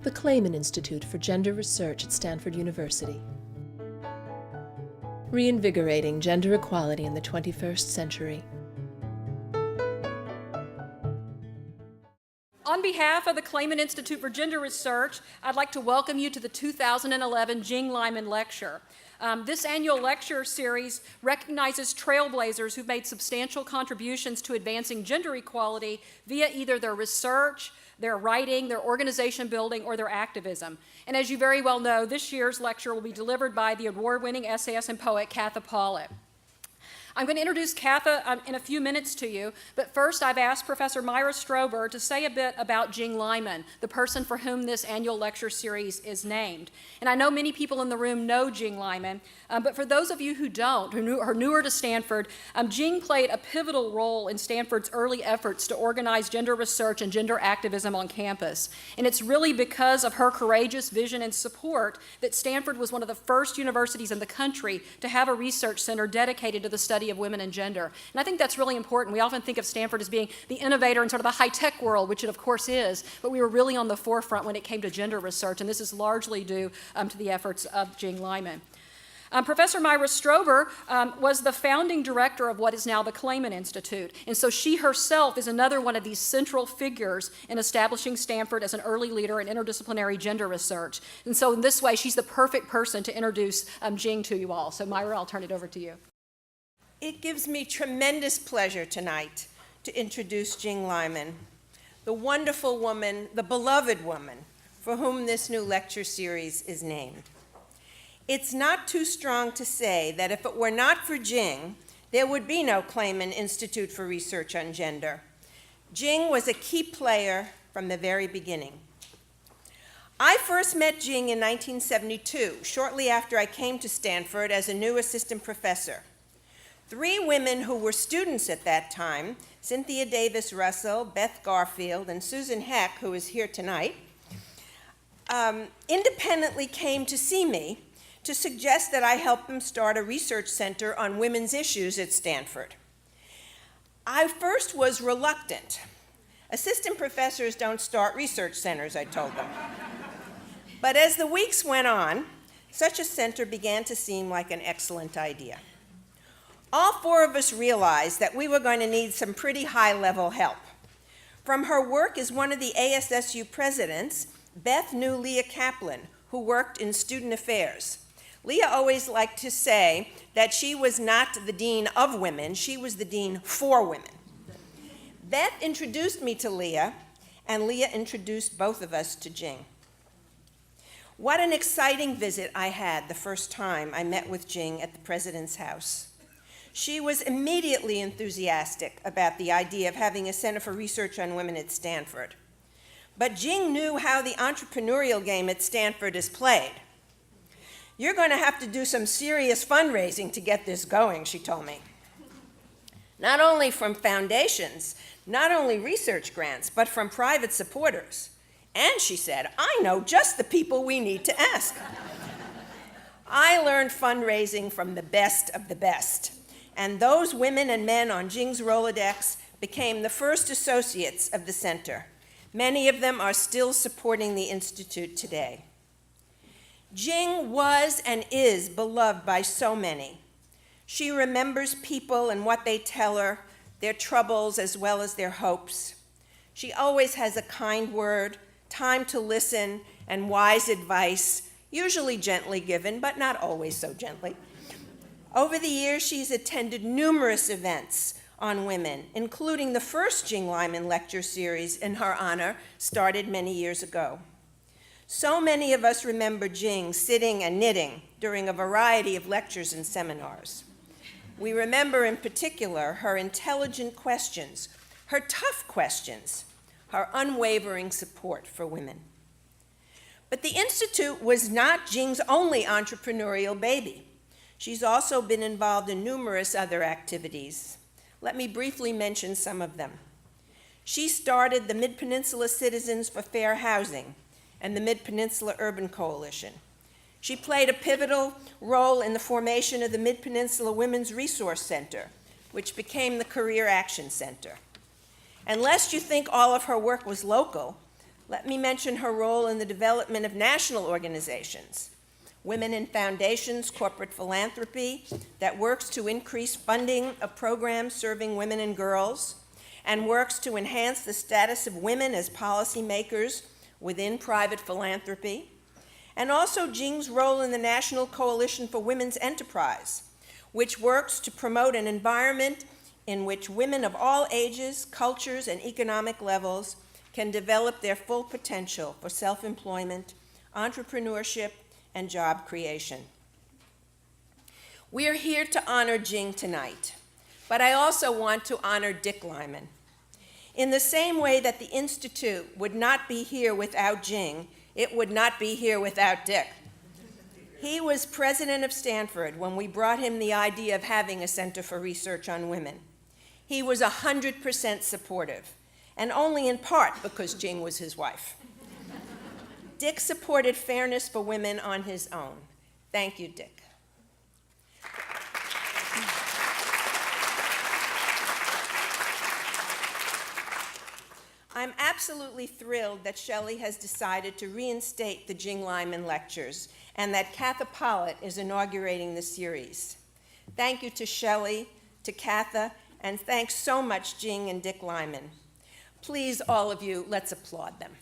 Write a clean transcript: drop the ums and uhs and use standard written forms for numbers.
the Clayman Institute for Gender Research at Stanford University. Reinvigorating gender equality in the 21st century. On behalf of the Clayman Institute for Gender Research, I'd like to welcome you to the 2011 Jing Lyman Lecture. This annual lecture series recognizes trailblazers who've made substantial contributions to advancing gender equality via either their research, their writing, their organization building, or their activism. And as you very well know, this year's lecture will be delivered by the award-winning essayist and poet Katha Pollitt. I'm going to introduce Katha in a few minutes to you, but first I've asked Professor Myra Strober to say a bit about Jing Lyman, the person for whom this annual lecture series is named. And I know many people in the room know Jing Lyman, but for those of you who don't, who are newer to Stanford, Jing played a pivotal role in Stanford's early efforts to organize gender research and gender activism on campus. And it's really because of her courageous vision and support that Stanford was one of the first universities in the country to have a research center dedicated to the study of women and gender. And I think that's really important. We often think of Stanford as being the innovator in sort of the high-tech world, which it of course is, but we were really on the forefront when it came to gender research, and this is largely due to the efforts of Jing Lyman. Professor Myra Strober was the founding director of what is now the Clayman Institute, and so she herself is another one of these central figures in establishing Stanford as an early leader in interdisciplinary gender research. And so in this way, she's the perfect person to introduce Jing to you all. So Myra, I'll turn it over to you. It gives me tremendous pleasure tonight to introduce Jing Lyman, the wonderful woman, the beloved woman, for whom this new lecture series is named. It's not too strong to say that if it were not for Jing, there would be no Clayman Institute for Research on Gender. Jing was a key player from the very beginning. I first met Jing in 1972, shortly after I came to Stanford as a new assistant professor. Three women who were students at that time, Cynthia Davis Russell, Beth Garfield, and Susan Heck, who is here tonight, independently came to see me to suggest that I help them start a research center on women's issues at Stanford. I first was reluctant. Assistant professors don't start research centers, I told them. But as the weeks went on, such a center began to seem like an excellent idea. All four of us realized that we were going to need some pretty high-level help. From her work as one of the ASSU presidents, Beth knew Leah Kaplan, who worked in student affairs. Leah always liked to say that she was not the dean of women, she was the dean for women. Beth introduced me to Leah, and Leah introduced both of us to Jing. What an exciting visit I had the first time I met with Jing at the president's house. She was immediately enthusiastic about the idea of having a Center for Research on Women at Stanford. But Jing knew how the entrepreneurial game at Stanford is played. You're going to have to do some serious fundraising to get this going, she told me. Not only from foundations, not only research grants, but from private supporters. And she said, I know just the people we need to ask. I learned fundraising from the best of the best. And those women and men on Jing's Rolodex became the first associates of the center. Many of them are still supporting the Institute today. Jing was and is beloved by so many. She remembers people and what they tell her, their troubles as well as their hopes. She always has a kind word, time to listen, and wise advice, usually gently given, but not always so gently. Over the years, she's attended numerous events on women, including the first Jing Lyman Lecture series in her honor, started many years ago. So many of us remember Jing sitting and knitting during a variety of lectures and seminars. We remember in particular her intelligent questions, her tough questions, her unwavering support for women. But the Institute was not Jing's only entrepreneurial baby. She's also been involved in numerous other activities. Let me briefly mention some of them. She started the Mid-Peninsula Citizens for Fair Housing and the Mid-Peninsula Urban Coalition. She played a pivotal role in the formation of the Mid-Peninsula Women's Resource Center, which became the Career Action Center. And lest you think all of her work was local, Let me mention her role in the development of national organizations, Women in Foundations Corporate Philanthropy, that works to increase funding of programs serving women and girls, and works to enhance the status of women as policymakers within private philanthropy, and also Jing's role in the National Coalition for Women's Enterprise, which works to promote an environment in which women of all ages, cultures, and economic levels can develop their full potential for self-employment, entrepreneurship, and job creation. We are here to honor Jing tonight, but I also want to honor Dick Lyman. In the same way that the Institute would not be here without Jing, it would not be here without Dick. He was president of Stanford when we brought him the idea of having a Center for Research on Women. He was 100% supportive, and only in part because Jing was his wife. Dick supported fairness for women on his own. Thank you, Dick. I'm absolutely thrilled that Shelley has decided to reinstate the Jing Lyman Lectures and that Katha Pollitt is inaugurating the series. Thank you to Shelley, to Katha, and thanks so much, Jing and Dick Lyman. Please, all of you, let's applaud them.